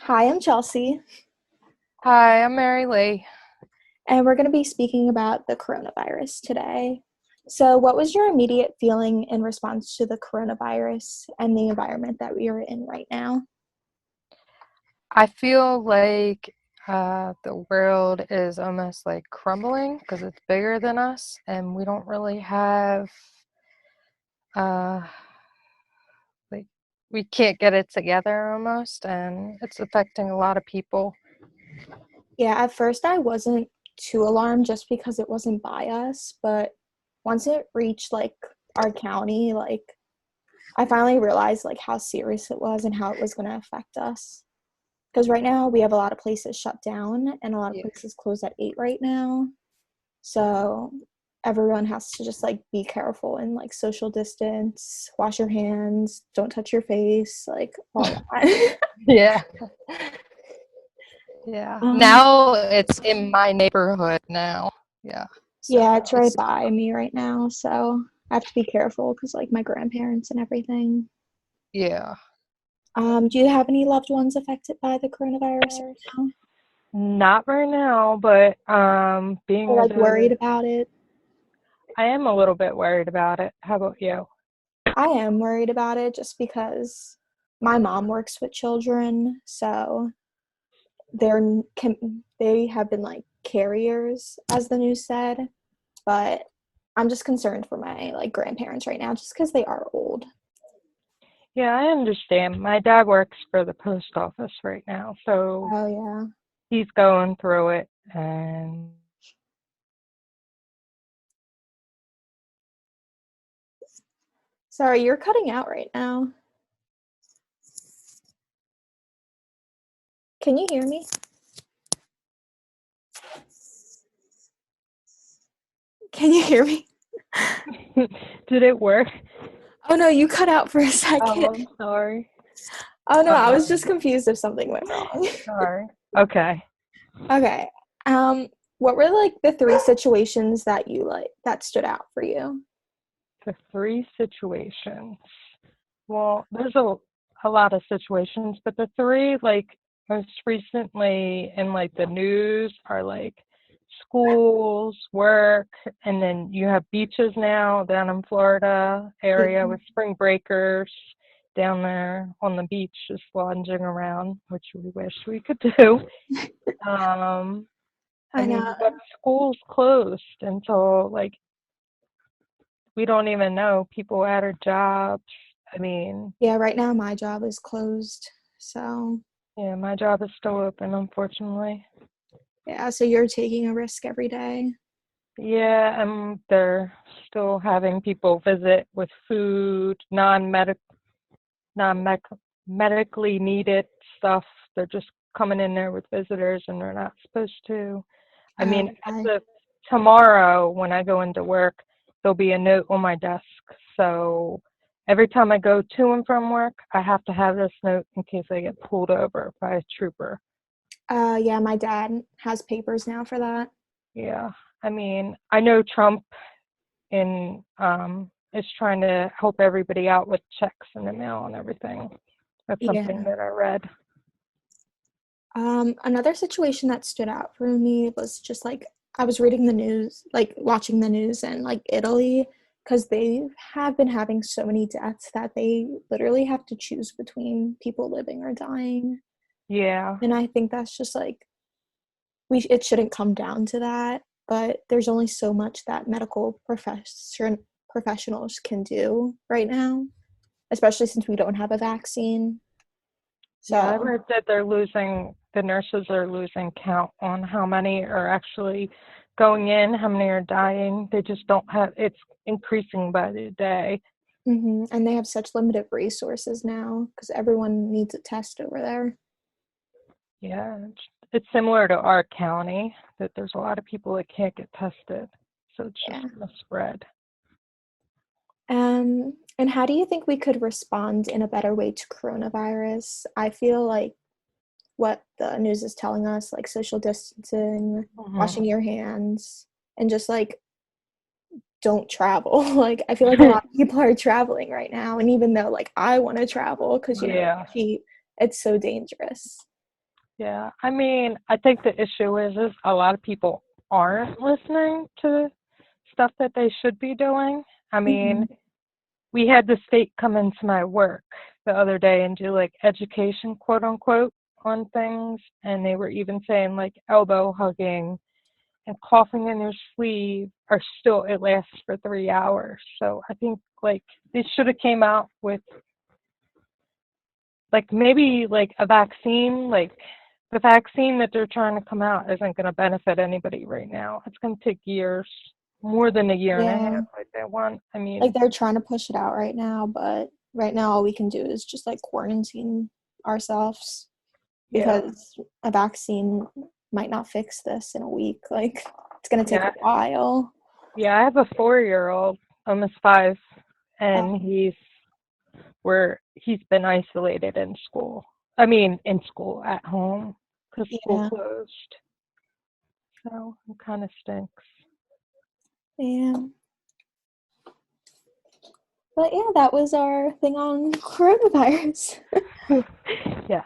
Hi, I'm Chelsea, Hi, I'm Mary Lee. and we're going to be speaking about the coronavirus today. So, what was your immediate feeling in response to the coronavirus and the environment that we are in right now? I feel like the world is almost like crumbling because it's bigger than us, and we don't really have uh, like we can't get it together almost, and it's affecting a lot of people. Yeah, at first I wasn't too alarmed just because it wasn't by us, but once it reached like our county, like I finally realized like how serious it was and how it was going to affect us. Because right now we have a lot of places shut down and a lot of Yeah. places closed at 8 right now. So everyone has to just like be careful and like social distance, wash your hands, don't touch your face, like all that. Yeah. Yeah. um, Now it's in my neighborhood now. Yeah. yeah, So it's right by me right now, so I have to be careful because like my grandparents and everything. yeah. Do you have any loved ones affected by the coronavirus right now? Not right now, but Or being as like worried a about it? I am a little bit worried about it. How about you? I am worried about it just because my mom works with children, so they have been like carriers, as the news said, but I'm just concerned for my like grandparents right now just because they are old. Yeah, I understand. My dad works for the post office right now, so Oh yeah. he's going through it. And Sorry, you're cutting out right now. Can you hear me? Can you hear me? did it work? Oh no, you cut out for a second. Oh, I'm sorry. Oh no, I was Um, just confused if something went wrong. sorry. Okay. Okay. Um, what were like the three situations that you like that stood out for you? The three situations. Well, there's a lot of situations, but the three like most recently in like the news are like schools, work, and then you have beaches now down in Florida area Yeah, with spring breakers down there on the beach just lounging around, which we wish we could do. Um, I I know. mean, but schools closed until like we don't even know people out of jobs. I mean, Yeah, right now my job is closed. So, yeah, my job is still open, unfortunately. yeah, so you're taking a risk every day. Yeah, and they're still having people visit with food, non-medically needed stuff. They're just coming in there with visitors, and they're not supposed to. I mean, Okay. as of tomorrow, when I go into work, there'll be a note on my desk. So every time I go to and from work, I have to have this note in case I get pulled over by a trooper. Yeah, my dad has papers now for that. Yeah. I mean, I know Trump is trying to help everybody out with checks in the mail and everything. That's something Yeah. that I read. Another situation that stood out for me was just like I was reading the news, like watching the news and like Italy, because they have been having so many deaths that they literally have to choose between people living or dying. Yeah. And I think that's just like it shouldn't come down to that, but there's only so much that professionals can do right now, especially since we don't have a vaccine. Yeah, I So, read that the nurses are losing count on how many are actually going in, how many are dying. They just don't have, it's increasing by the day. and they have such limited resources now because everyone needs a test over there. Yeah, it's similar to our county that there's a lot of people that can't get tested. So it's just Yeah. going to spread. And how do you think we could respond in a better way to coronavirus? I feel like what the news is telling us, like social distancing, Hmm. washing your hands, and just like don't travel. Like I feel like a lot of people are traveling right now, and even though like I want to travel because you know Yeah. it's cheap, it's so dangerous. Yeah. I mean, I think the issue is a lot of people aren't listening to stuff that they should be doing. I mean, Mhm. we had the state come into my work the other day and do like education, quote unquote, on things. And they were even saying like elbow hugging and coughing in your sleeve are still, it lasts for 3 hours. So I think like they should have came out with like maybe like a vaccine, like the vaccine that they're trying to come out isn't going to benefit anybody right now. It's going to take years, more than a year and a half, Yeah. like they want. I Like mean, they're trying to push it out right now, but right now all we can do is just like quarantine ourselves yeah, because a vaccine might not fix this in a week. Like it's gonna take a yeah, while. yeah. I have a 4-year-old, almost 5, Oh, and he's been isolated in school. I mean, in school at home because school yeah. closed. So it kind of stinks. Yeah. But yeah, that was our thing on coronavirus. Yes.